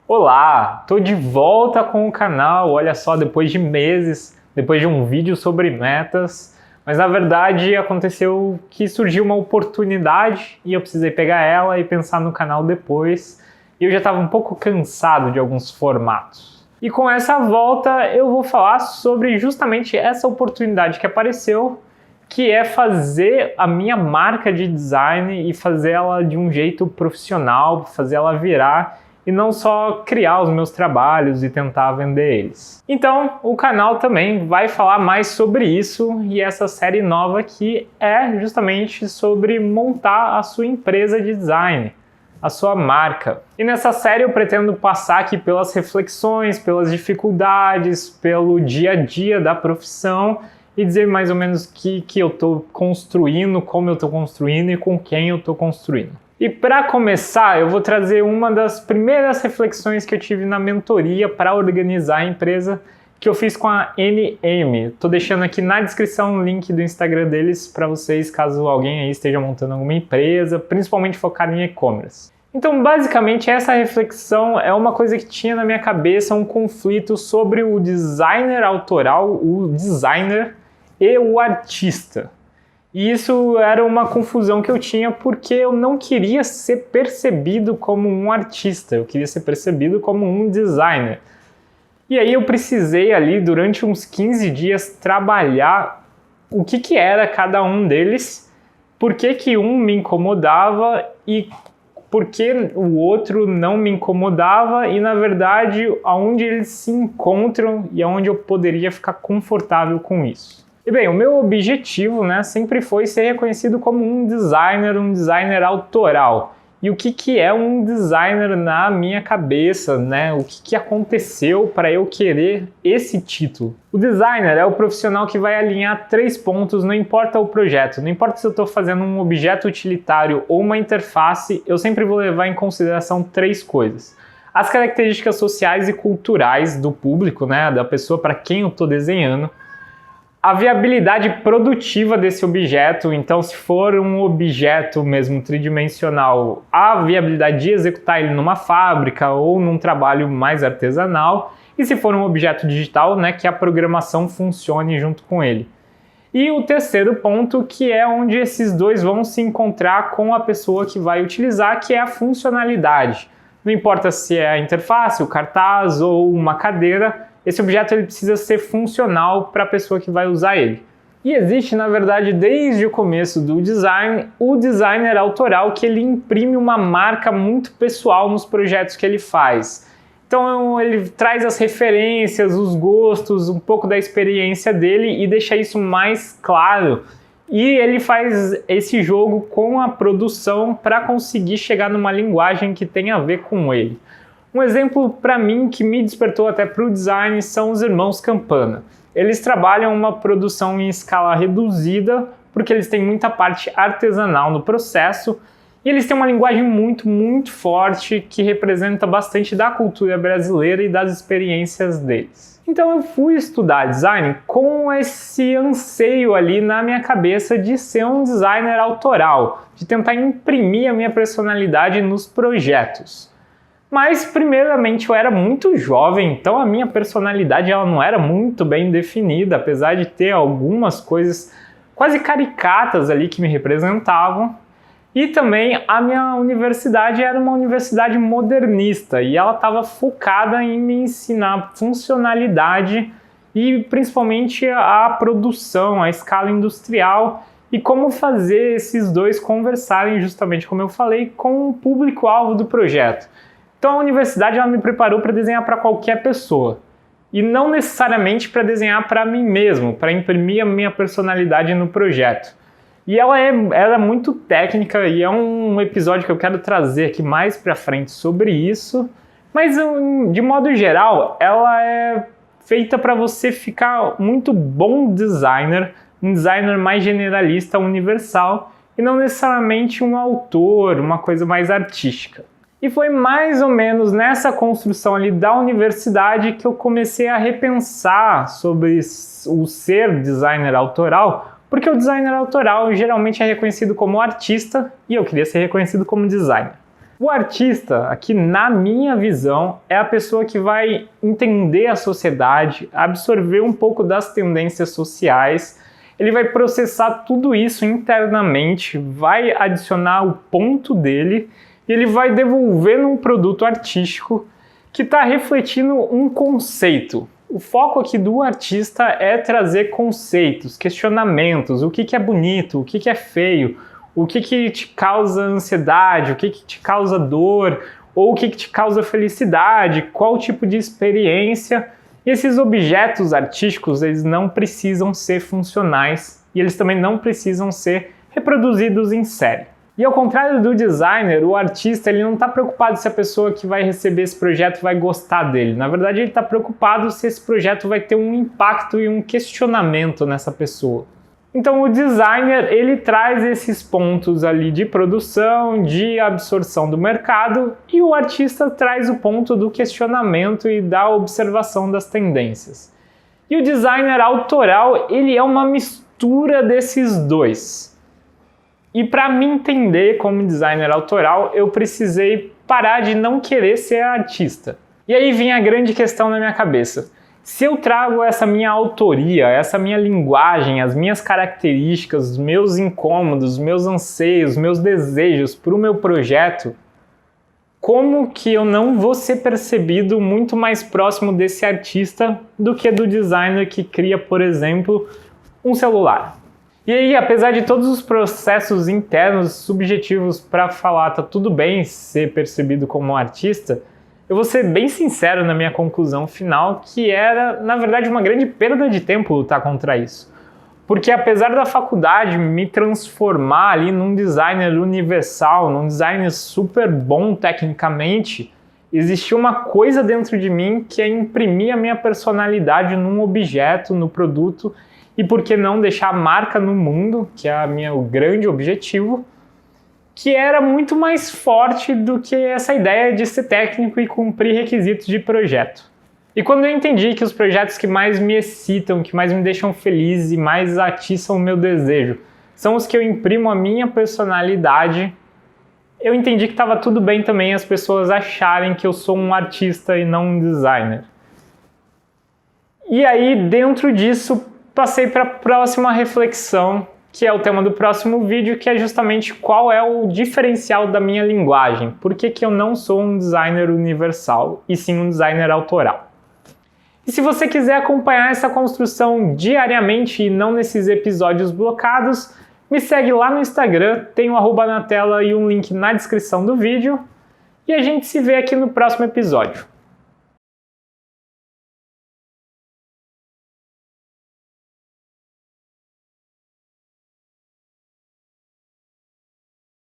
Olá, tô de volta com o canal, olha só, depois de meses, depois de um vídeo sobre metas, mas na verdade aconteceu que surgiu uma oportunidade e eu precisei pegar ela e pensar no canal depois, e eu já estava um pouco cansado de alguns formatos. E com essa volta eu vou falar sobre justamente essa oportunidade que apareceu, que é fazer a minha marca de design e fazer ela de um jeito profissional, fazer ela virar e não só criar os meus trabalhos e tentar vender eles. Então, o canal também vai falar mais sobre isso e essa série nova aqui é justamente sobre montar a sua empresa de design, a sua marca. E nessa série eu pretendo passar aqui pelas reflexões, pelas dificuldades, pelo dia a dia da profissão e dizer mais ou menos o que eu estou construindo, como eu estou construindo e com quem eu estou construindo. E para começar, eu vou trazer uma das primeiras reflexões que eu tive na mentoria para organizar a empresa, que eu fiz com a NM. Estou deixando aqui na descrição o link do Instagram deles para vocês, caso alguém aí esteja montando alguma empresa, principalmente focada em e-commerce. Então, basicamente, essa reflexão é uma coisa que tinha na minha cabeça, um conflito sobre o designer autoral, o designer e o artista. E isso era uma confusão que eu tinha porque eu não queria ser percebido como um artista, eu queria ser percebido como um designer. E aí eu precisei ali, durante uns 15 dias, trabalhar o que era cada um deles, por que um me incomodava e por que o outro não me incomodava e, na verdade, aonde eles se encontram e aonde eu poderia ficar confortável com isso. E bem, o meu objetivo, sempre foi ser reconhecido como um designer autoral. E o que é um designer na minha cabeça, O que aconteceu para eu querer esse título? O designer é o profissional que vai alinhar 3 pontos, não importa o projeto. Não importa se eu estou fazendo um objeto utilitário ou uma interface, eu sempre vou levar em consideração 3 coisas. As características sociais e culturais do público, da pessoa para quem eu estou desenhando. A viabilidade produtiva desse objeto, então se for um objeto mesmo tridimensional, a viabilidade de executar ele numa fábrica ou num trabalho mais artesanal, e se for um objeto digital, que a programação funcione junto com ele. E o terceiro ponto, que é onde esses dois vão se encontrar com a pessoa que vai utilizar, que é a funcionalidade. Não importa se é a interface, o cartaz ou uma cadeira, esse objeto ele precisa ser funcional para a pessoa que vai usar ele. E existe, na verdade, desde o começo do design, o designer autoral, que ele imprime uma marca muito pessoal nos projetos que ele faz. Então ele traz as referências, os gostos, um pouco da experiência dele e deixa isso mais claro. E ele faz esse jogo com a produção para conseguir chegar numa linguagem que tenha a ver com ele. Um exemplo para mim que me despertou até para o design são os irmãos Campana. Eles trabalham uma produção em escala reduzida porque eles têm muita parte artesanal no processo e eles têm uma linguagem muito forte que representa bastante da cultura brasileira e das experiências deles. Então eu fui estudar design com esse anseio ali na minha cabeça de ser um designer autoral, de tentar imprimir a minha personalidade nos projetos. Mas, primeiramente, eu era muito jovem, então a minha personalidade ela não era muito bem definida, apesar de ter algumas coisas quase caricatas ali que me representavam. E também a minha universidade era uma universidade modernista e ela estava focada em me ensinar funcionalidade e principalmente a produção, a escala industrial e como fazer esses dois conversarem, justamente como eu falei, com o público-alvo do projeto. Então a universidade ela me preparou para desenhar para qualquer pessoa e não necessariamente para desenhar para mim mesmo, para imprimir a minha personalidade no projeto. E ela é muito técnica e é um episódio que eu quero trazer aqui mais para frente sobre isso, mas de modo geral ela é feita para você ficar muito bom designer, um designer mais generalista, universal e não necessariamente um autor, uma coisa mais artística. E foi mais ou menos nessa construção ali da universidade que eu comecei a repensar sobre o ser designer autoral, porque o designer autoral geralmente é reconhecido como artista e eu queria ser reconhecido como designer. O artista, aqui na minha visão, é a pessoa que vai entender a sociedade, absorver um pouco das tendências sociais, ele vai processar tudo isso internamente, vai adicionar o ponto dele e ele vai devolver num produto artístico que está refletindo um conceito. O foco aqui do artista é trazer conceitos, questionamentos, o que é bonito, o que é feio, o que te causa ansiedade, o que te causa dor, ou o que te causa felicidade, qual tipo de experiência. E esses objetos artísticos, eles não precisam ser funcionais e eles também não precisam ser reproduzidos em série. E ao contrário do designer, o artista ele não está preocupado se a pessoa que vai receber esse projeto vai gostar dele. Na verdade, ele está preocupado se esse projeto vai ter um impacto e um questionamento nessa pessoa. Então o designer ele traz esses pontos ali de produção, de absorção do mercado e o artista traz o ponto do questionamento e da observação das tendências. E o designer autoral ele é uma mistura desses dois. E para me entender como designer autoral eu precisei parar de não querer ser artista. E aí vinha a grande questão na minha cabeça. Se eu trago essa minha autoria, essa minha linguagem, as minhas características, os meus incômodos, os meus anseios, os meus desejos para o meu projeto, como que eu não vou ser percebido muito mais próximo desse artista do que do designer que cria, por exemplo, um celular? E aí, apesar de todos os processos internos subjetivos para falar tá tudo bem ser percebido como um artista, eu vou ser bem sincero na minha conclusão final, que era, na verdade, uma grande perda de tempo lutar contra isso. Porque apesar da faculdade me transformar ali num designer universal, num designer super bom tecnicamente, existia uma coisa dentro de mim que é imprimir a minha personalidade num objeto, no produto, e por que não deixar a marca no mundo, que é o grande objetivo, que era muito mais forte do que essa ideia de ser técnico e cumprir requisitos de projeto. E quando eu entendi que os projetos que mais me excitam, que mais me deixam feliz e mais atiçam o meu desejo, são os que eu imprimo a minha personalidade, eu entendi que estava tudo bem também as pessoas acharem que eu sou um artista e não um designer. E aí, dentro disso, passei para a próxima reflexão, que é o tema do próximo vídeo, que é justamente qual é o diferencial da minha linguagem. Por que eu não sou um designer universal, e sim um designer autoral? E se você quiser acompanhar essa construção diariamente e não nesses episódios blocados, me segue lá no Instagram, tem o @ na tela e um link na descrição do vídeo, e a gente se vê aqui no próximo episódio.